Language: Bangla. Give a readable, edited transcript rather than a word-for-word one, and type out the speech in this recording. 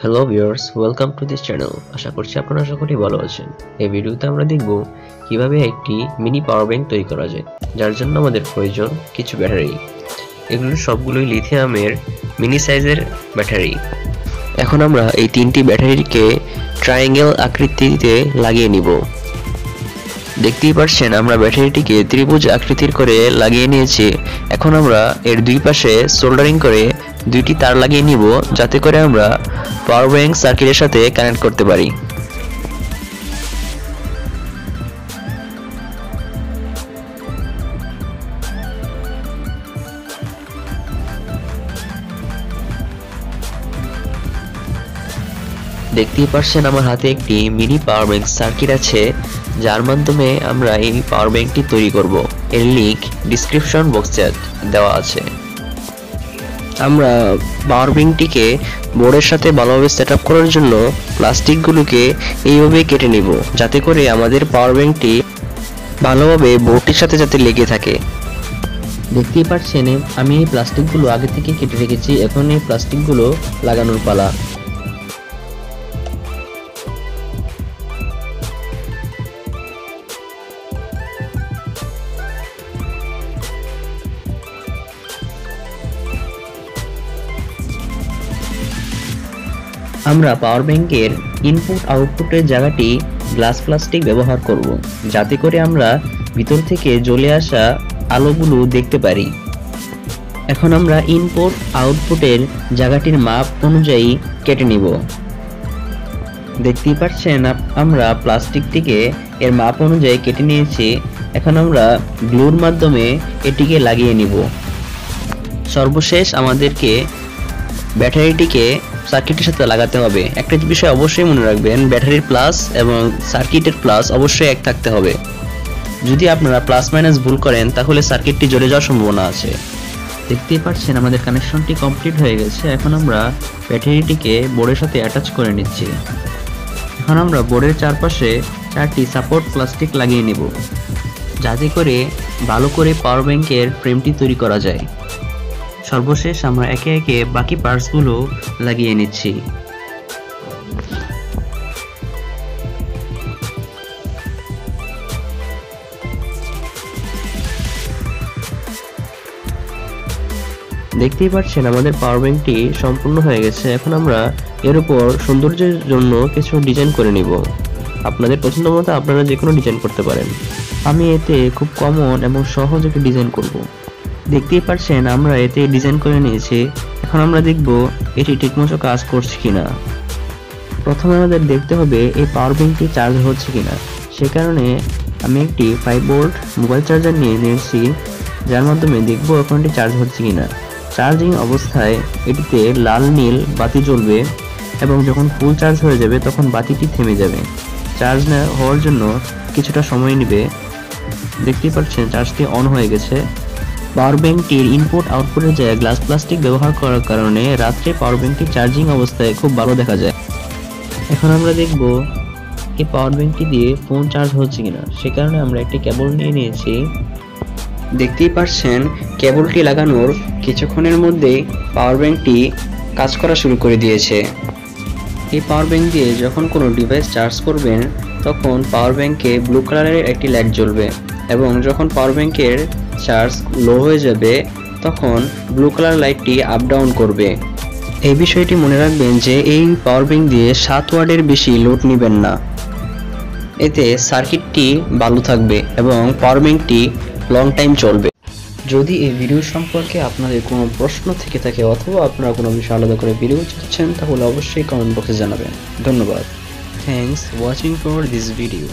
Hello viewers, welcome to this channel. আশা করছি আপনারা সকলেই ভালো আছেন। এই ভিডিওতে আমরা দেখব কিভাবে একটি মিনি পাওয়ার ব্যাংক তৈরি করা যায়, যার জন্য আমাদের প্রয়োজন কিছু ব্যাটারি। এগুলো সবগুলোই লিথিয়ামের মিনি সাইজের ব্যাটারি। এখন আমরা এই তিনটি ব্যাটারিকে ট্রায়াঙ্গেল আকৃতিতে লাগিয়ে নিব। দেখতেই পাচ্ছেন আমরা ব্যাটারিটিকে ত্রিভুজ আকৃতির করে লাগিয়ে নিয়েছি। এখন আমরা এর দুই পাশে সোল্ডারিং করে দুইটি তার লাগিয়ে নিব, যাতে করে আমরা পাওয়ার ব্যাংক সার্কিটের সাথে কানেক্ট করতে পারি। দেখতেই পাচ্ছেন আমার হাতে একটি মিনি পাওয়ার ব্যাংক সার্কিট আছে, যার মাধ্যমে আমরা এই পাওয়ার ব্যাংকটি তৈরি করব। এর লিংক ডিসক্রিপশন বক্সে দেওয়া আছে। আমরা পাওয়ার ব্যাংকটিকে বোর্ডের সাথে ভালোভাবে সেটআপ করার জন্য প্লাস্টিকগুলোকে এইভাবে কেটে নিব, যাতে করে আমাদের পাওয়ার ব্যাংকটি ভালোভাবে বোর্ডটির সাথে যাতে লেগে থাকে। দেখতেই পাচ্ছেন আমি এই প্লাস্টিকগুলো আগে থেকে কেটে রেখেছি। এখন এই প্লাস্টিকগুলো লাগানোর পালা। আমরা পাওয়ার ব্যাংকের ইনপুট আউটপুটের জায়গাটি গ্লাস প্লাস্টিক ব্যবহার করব, যাতে করে আমরা ভিতর থেকে জ্বলে আসা আলোগুলো দেখতে পারি। এখন আমরা ইনপুট আউটপুটের জায়গাটির মাপ অনুযায়ী কেটে নিব। দেখতেই পাচ্ছেন আমরা প্লাস্টিকটিকে এর মাপ অনুযায়ী কেটে নিয়েছি। এখন আমরা গ্লুর মাধ্যমে এটিকে লাগিয়ে নিব। সর্বশেষ আমাদেরকে ব্যাটারিটিকে সার্কিটের সাথে লাগাতে হবে। একটা বিষয় অবশ্যই মনে রাখবেন, ব্যাটারির প্লাস এবং সার্কিটের প্লাস অবশ্যই এক থাকতে হবে। যদি আপনারা প্লাস মাইনাস ভুল করেন তাহলে সার্কিটটি জ্বলে যাওয়ার সম্ভাবনা আছে। দেখতেই পাচ্ছেন আমাদের কানেকশনটি কমপ্লিট হয়ে গেছে। এখন আমরা ব্যাটারিটিকে বোর্ডের সাথে অ্যাটাচ করে নিচ্ছি। এখন আমরা বোর্ডের চারপাশে 4টি সাপোর্ট প্লাস্টিক লাগিয়ে নেব, যাতে করে ভালো করে পাওয়ার ব্যাংকের ফ্রেমটি তৈরি করা যায়। সর্বশেষ আমরা একে একে বাকি পার্টসগুলো লাগিয়ে নিচ্ছি। দেখতেই পাচ্ছেন আমাদের পাওয়ার ব্যাংকটি সম্পূর্ণ হয়ে গেছে। এখন আমরা এর উপর সৌন্দর্যের জন্য কিছু ডিজাইন করে নিব। আপনাদের পছন্দ মতো আপনারা যে কোনো ডিজাইন করতে পারেন। আমি এতে খুব কমন এবং সহজ একটি ডিজাইন করব। দেখতেই পাচ্ছেন আমরা এতে ডিজাইন করে নিয়েছি। এখন আমরা দেখব এটি ঠিকমতো কাজ করছে কিনা। প্রথমে আমাদের দেখতে হবে এই পাওয়ার ব্যাংকটি চার্জ হচ্ছে কিনা। সে কারণে আমি একটি 5 ভোল্ট মোবাইল চার্জার নিয়ে নিয়েছি, যার মাধ্যমে দেখব এখন এটি চার্জ হচ্ছে কিনা। চার্জিং অবস্থায় এটিতে লাল নীল বাতি জ্বলবে এবং যখন ফুল চার্জ হয়ে যাবে তখন বাতিটি থেমে যাবে। চার্জ না হওয়ার জন্য কিছুটা সময় নেবে। দেখতেই পাচ্ছেন চার্জটি অন হয়ে গেছে। পাওয়ার ব্যাংকটির ইনপুট আউটপুটের জায়গায় গ্লাস প্লাস্টিক ব্যবহার করার কারণে রাত্রে পাওয়ার ব্যাংকটি চার্জিং অবস্থায় খুব ভালো দেখা যায়। এখন আমরা দেখব এই পাওয়ার ব্যাংকটি দিয়ে ফোন চার্জ হচ্ছে কিনা। সে কারণে আমরা একটি কেবল নিয়ে নিয়েছি। দেখতেই পাচ্ছেন কেবলটি লাগানোর কিছুক্ষণের মধ্যেই পাওয়ার ব্যাংকটি কাজ করা শুরু করে দিয়েছে। এই পাওয়ার ব্যাংক দিয়ে যখন কোনো ডিভাইস চার্জ করবেন তখন পাওয়ার ব্যাংকে ব্লু কালারের একটি লাইট জ্বলবে এবং যখন পাওয়ার ব্যাংকের চার্জ লো হয়ে যাবে তখন ব্লু কালার লাইটটি আপ ডাউন করবে। এই বিষয়টি মনে রাখবেন যে এই পাওয়ার ব্যাংক দিয়ে 7 ওয়াটের বেশি লোড নেবেন না। এতে সার্কিটটি ভালো থাকবে এবং পাওয়ার ব্যাংকটি লং টাইম চলবে। যদি এই ভিডিও সম্পর্কে আপনাদের কোনো প্রশ্ন থেকে থাকে অথবা আপনারা কোনো বিষয় আলাদা করে ভিডিও চাচ্ছেন তাহলে অবশ্যই কমেন্ট বক্সে জানাবেন। ধন্যবাদ। Thanks watching for this video.